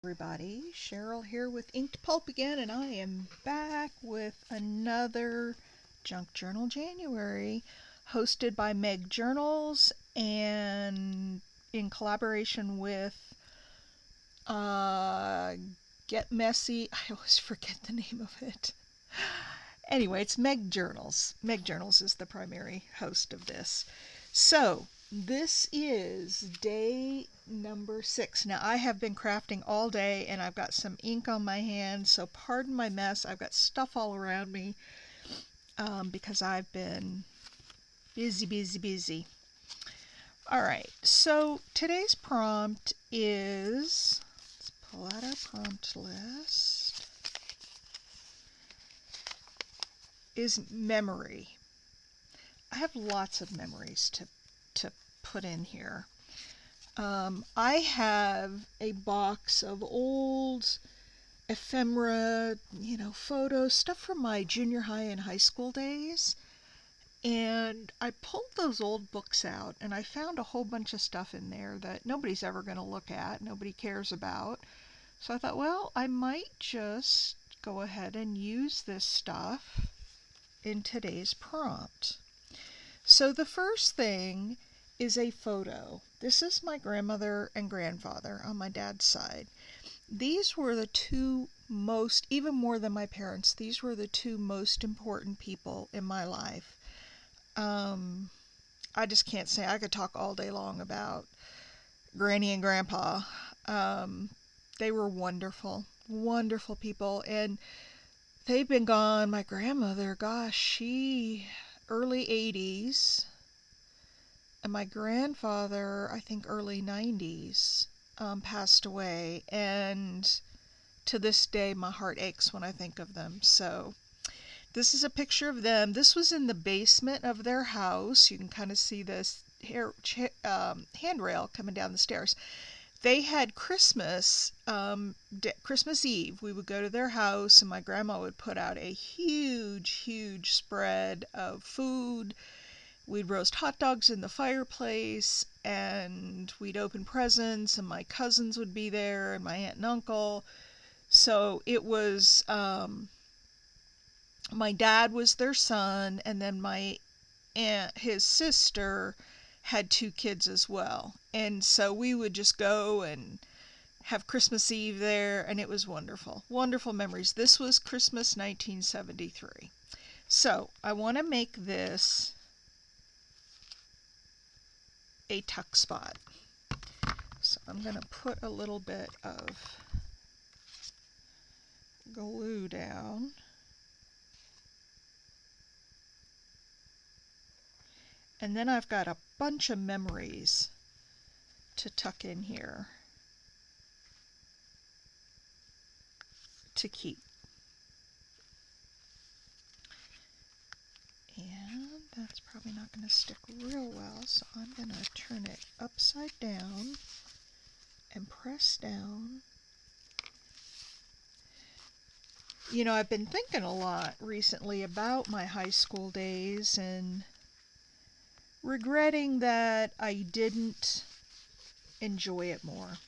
Everybody, Cheryl here with Inked Pulp again, and I am back with another Junk Journal January hosted by Meg Journals and in collaboration with uh, Get Messy. I always forget the name of it. Anyway, it's Meg Journals. Meg Journals is the primary host of this. So, this is day number 6. Now, I have been crafting all day and I've got some ink on my hands, so pardon my mess. I've got stuff all around me because I've been busy. All right, so today's prompt is, let's pull out our prompt list, is memory. I have lots of memories to put in here. I have a box of old ephemera, photos, stuff from my junior high and high school days. And I pulled those old books out and I found a whole bunch of stuff in there that nobody's ever going to look at, nobody cares about. So I thought, well, I might just go ahead and use this stuff in today's prompt. So the first thing is a photo. This is my grandmother and grandfather on my dad's side. These were the two most, even more than my parents, these were the two most important people in my life. I just can't say, I could talk all day long about Granny and Grandpa. They were wonderful, wonderful people, and they've been gone. My grandmother, gosh, she early 80s, and my grandfather, I think early 90s, passed away, and to this day my heart aches when I think of them. So this is a picture of them. This was in the basement of their house. You can kind of see this handrail coming down the stairs. They had Christmas, Christmas Eve. We would go to their house, and my grandma would put out a huge spread of food. We'd roast hot dogs in the fireplace, and we'd open presents, and my cousins would be there, and my aunt and uncle. So it was, my dad was their son, and then my aunt, his sister, had 2 kids as well. And so we would just go and have Christmas Eve there, and it was wonderful. Wonderful memories. This was Christmas 1973. So I want to make this a tuck spot. So I'm going to put a little bit of glue down. And then I've got a bunch of memories to tuck in here to keep. And that's probably not going to stick real well, so I'm going to turn it upside down and press down. You know, I've been thinking a lot recently about my high school days and regretting that I didn't enjoy it more,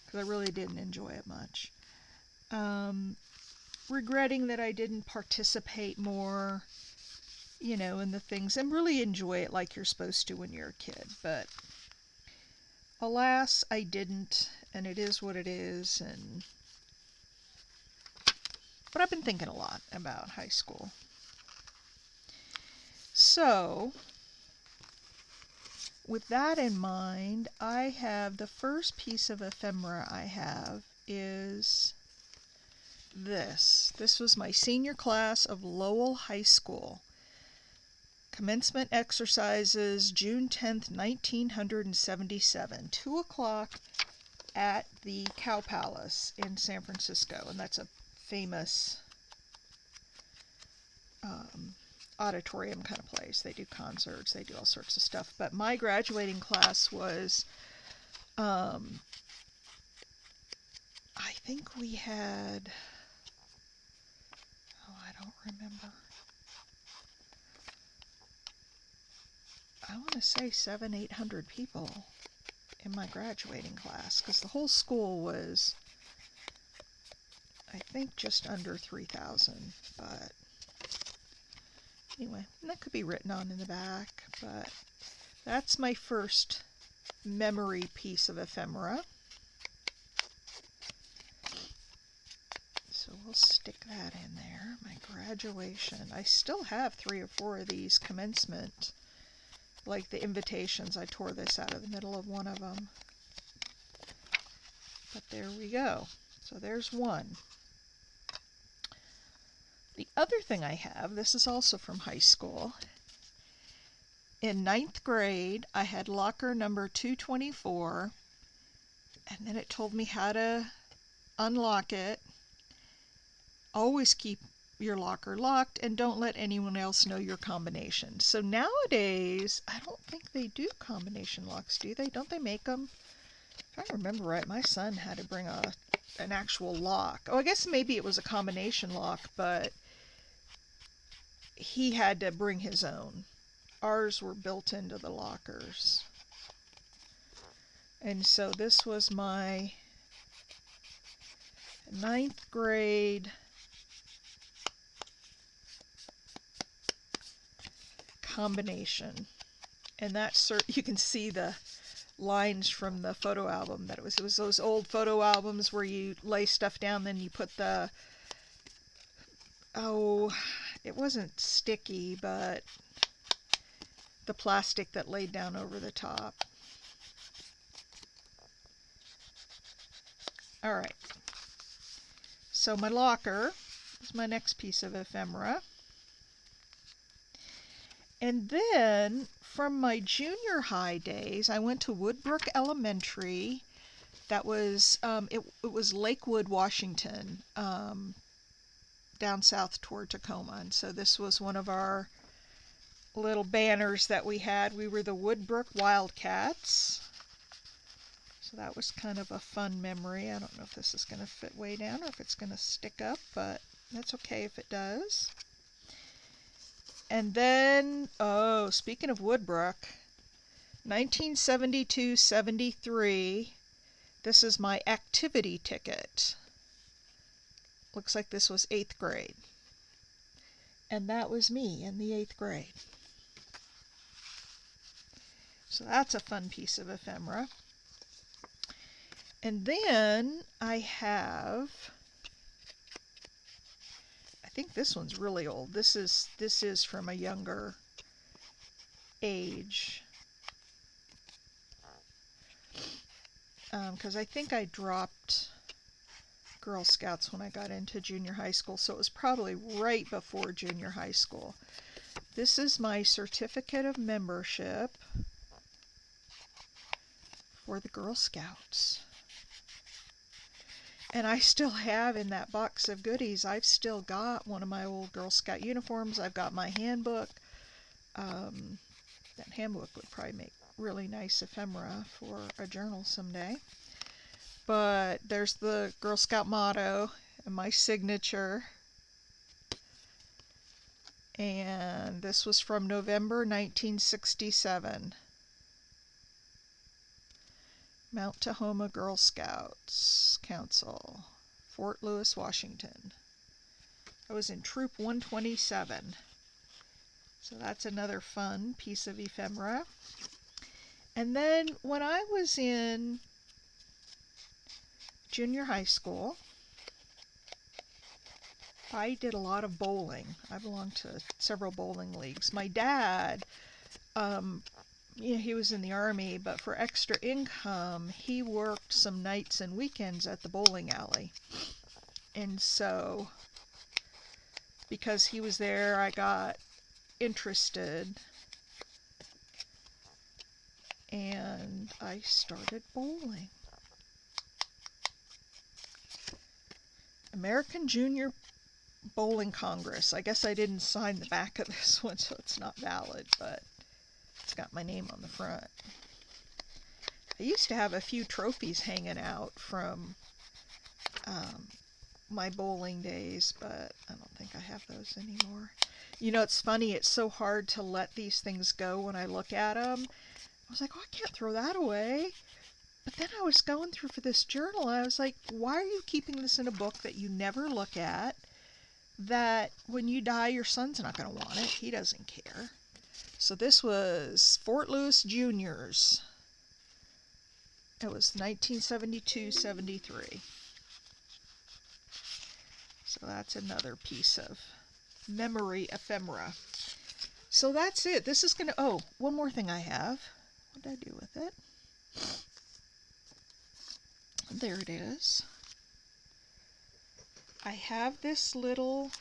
because I really didn't enjoy it much. Regretting that I didn't participate more, in the things and really enjoy it like you're supposed to when you're a kid. But alas, I didn't, and it is what it is. But I've been thinking a lot about high school. So with that in mind, I have the first piece of ephemera I have is this. This was my senior class of Lowell High School. Commencement exercises, June 10th, 1977, 2 o'clock at the Cow Palace in San Francisco, and that's a famous auditorium kind of place. They do concerts, they do all sorts of stuff. But my graduating class was, I think we had, I don't remember. I want to say 700-800 people in my graduating class, because the whole school was I think just under 3,000, but anyway, and that could be written on in the back, but that's my first memory piece of ephemera. So we'll stick that in there. My graduation. I still have 3 or 4 of these commencement, like the invitations. I tore this out of the middle of one of them. But there we go. So there's one. The other thing I have, this is also from high school. In 9th grade, I had locker number 224, and then it told me how to unlock it. Always keep your locker locked and don't let anyone else know your combination. So nowadays, I don't think they do combination locks, do they? Don't they make them? If I remember right, my son had to bring an actual lock. Oh, I guess maybe it was a combination lock, but he had to bring his own. Ours were built into the lockers. And so this was my 9th grade combination. And that's, you can see the lines from the photo album that it was those old photo albums where you lay stuff down, then you put the, it wasn't sticky, but the plastic that laid down over the top. All right, so my locker is my next piece of ephemera. And then from my junior high days, I went to Woodbrook Elementary. That was, it was Lakewood, Washington, down south toward Tacoma. And so this was one of our little banners that we had. We were the Woodbrook Wildcats. So that was kind of a fun memory. I don't know if this is going to fit way down or if it's going to stick up, but that's okay if it does. And then, speaking of Woodbrook, 1972-73, this is my activity ticket. Looks like this was 8th grade. And that was me in the 8th grade. So that's a fun piece of ephemera. And then I have, I think this one's really old. This is from a younger age. Because I think I dropped Girl Scouts when I got into junior high school, so it was probably right before junior high school. This is my certificate of membership for the Girl Scouts. And I still have in that box of goodies, I've still got one of my old Girl Scout uniforms. I've got my handbook. That handbook would probably make really nice ephemera for a journal someday. But there's the Girl Scout motto and my signature. And this was from November 1967. Mount Tahoma Girl Scouts Council, Fort Lewis, Washington. I was in Troop 127. So that's another fun piece of ephemera. And then when I was in junior high school, I did a lot of bowling. I belonged to several bowling leagues. My dad, he was in the Army, but for extra income, he worked some nights and weekends at the bowling alley. And so, because he was there, I got interested, and I started bowling. American Junior Bowling Congress. I guess I didn't sign the back of this one, so it's not valid, but it's got my name on the front. I used to have a few trophies hanging out from my bowling days, but I don't think I have those anymore. You know, it's funny, it's so hard to let these things go when I look at them. I was like, oh, I can't throw that away. But then I was going through for this journal, and I was like, why are you keeping this in a book that you never look at, that when you die, your son's not going to want it? He doesn't care. So this was Fort Lewis Junior's. It was 1972-73. So that's another piece of memory ephemera. So that's it. This is going to... Oh, one more thing I have. What did I do with it? There it is. I have this little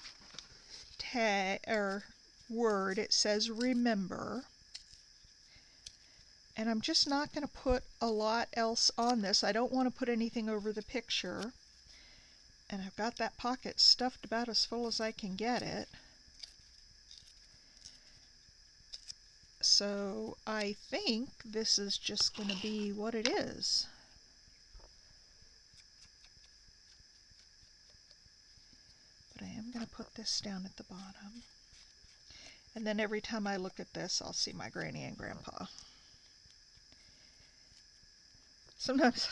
tag or word. It says remember. And I'm just not going to put a lot else on this. I don't want to put anything over the picture. And I've got that pocket stuffed about as full as I can get it. So I think this is just going to be what it is. But I am going to put this down at the bottom. And then every time I look at this, I'll see my granny and grandpa. Sometimes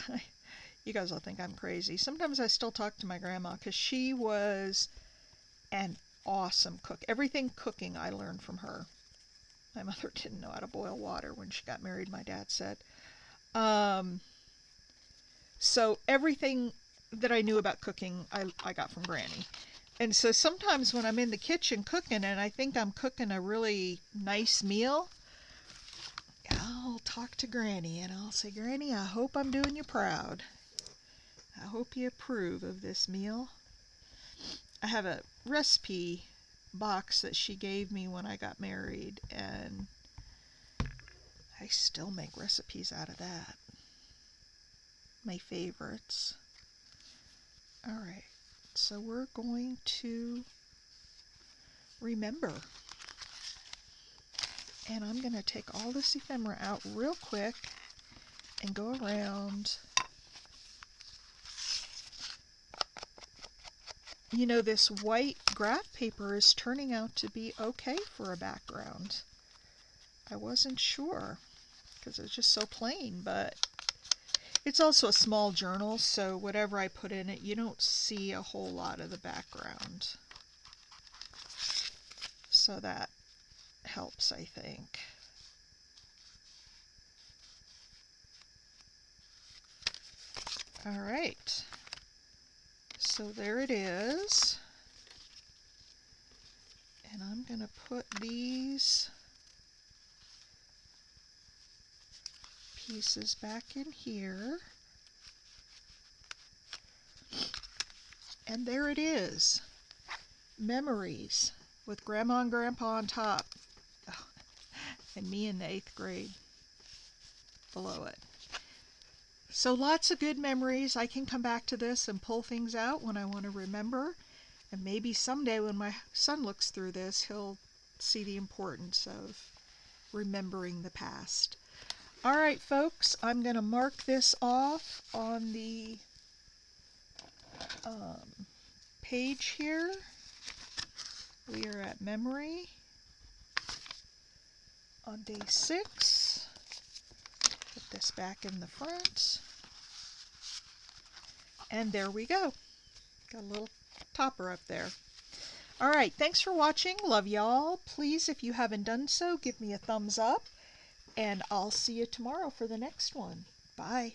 you guys will think I'm crazy. Sometimes I still talk to my grandma because she was an awesome cook. Everything cooking I learned from her. My mother didn't know how to boil water when she got married, my dad said. So everything that I knew about cooking, I got from Granny. And so sometimes when I'm in the kitchen cooking and I think I'm cooking a really nice meal, I'll talk to Granny and I'll say, Granny, I hope I'm doing you proud. I hope you approve of this meal. I have a recipe box that she gave me when I got married, and I still make recipes out of that. My favorites. Alright, so we're going to remember. And I'm going to take all this ephemera out real quick and go around. You know, this white graph paper is turning out to be okay for a background. I wasn't sure because it was just so plain, but it's also a small journal, so whatever I put in it, you don't see a whole lot of the background. So that helps, I think. All right. So there it is. And I'm going to put these pieces back in here. And there it is. Memories with Grandma and Grandpa on top. Oh, and me in the 8th grade below it. So lots of good memories. I can come back to this and pull things out when I want to remember. And maybe someday when my son looks through this, he'll see the importance of remembering the past. All right, folks, I'm going to mark this off on the page here. We are at memory on day 6. Put this back in the front. And there we go. Got a little topper up there. All right, thanks for watching. Love y'all. Please, if you haven't done so, give me a thumbs up. And I'll see you tomorrow for the next one. Bye.